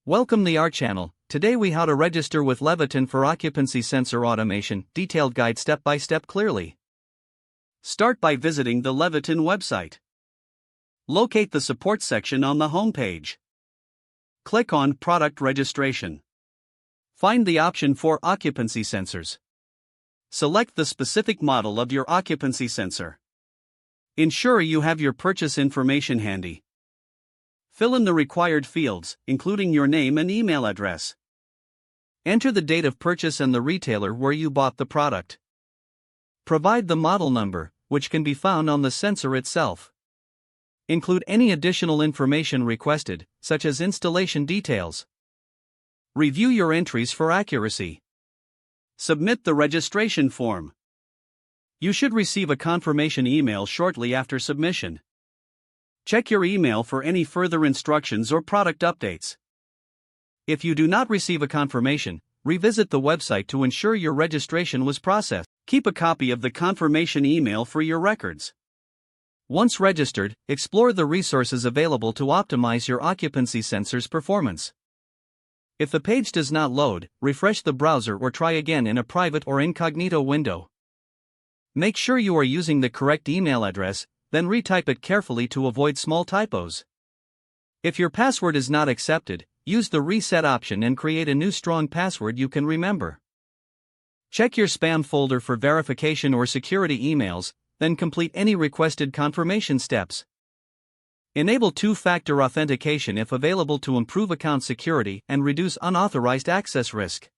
Welcome to our channel. Today we how to register with Leviton for occupancy sensor automation, detailed guide step by step clearly. Start by visiting the Leviton website. Locate the support section on the home page. Click on product registration. Find the option for occupancy sensors. Select the specific model of your occupancy sensor. Ensure you have your purchase information handy. Fill in the required fields, including your name and email address. Enter the date of purchase and the retailer where you bought the product. Provide the model number, which can be found on the sensor itself. Include any additional information requested, such as installation details. Review your entries for accuracy. Submit the registration form. You should receive a confirmation email shortly after submission. Check your email for any further instructions or product updates. If you do not receive a confirmation, revisit the website to ensure your registration was processed. Keep a copy of the confirmation email for your records. Once registered, explore the resources available to optimize your occupancy sensor's performance. If the page does not load, refresh the browser or try again in a private or incognito window. Make sure you are using the correct email address, then retype it carefully to avoid small typos. If your password is not accepted, use the reset option and create a new strong password you can remember. Check your spam folder for verification or security emails, then complete any requested confirmation steps. Enable two-factor authentication if available to improve account security and reduce unauthorized access risk.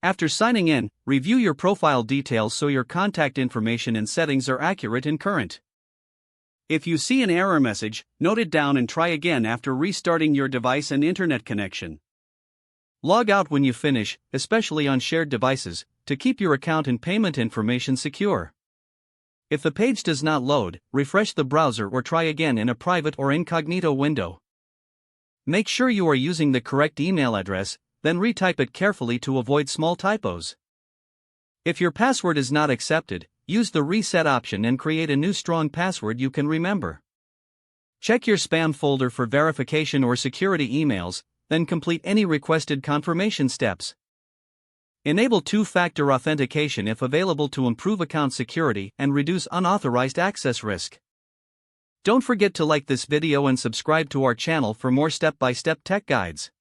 After signing in, review your profile details so your contact information and settings are accurate and current. If you see an error message, note it down and try again after restarting your device and internet connection. Log out when you finish, especially on shared devices, to keep your account and payment information secure. If the page does not load, refresh the browser or try again in a private or incognito window. Make sure you are using the correct email address, then retype it carefully to avoid small typos. If your password is not accepted, use the reset option and create a new strong password you can remember. Check your spam folder for verification or security emails, then complete any requested confirmation steps. Enable two-factor authentication if available to improve account security and reduce unauthorized access risk. Don't forget to like this video and subscribe to our channel for more step-by-step tech guides.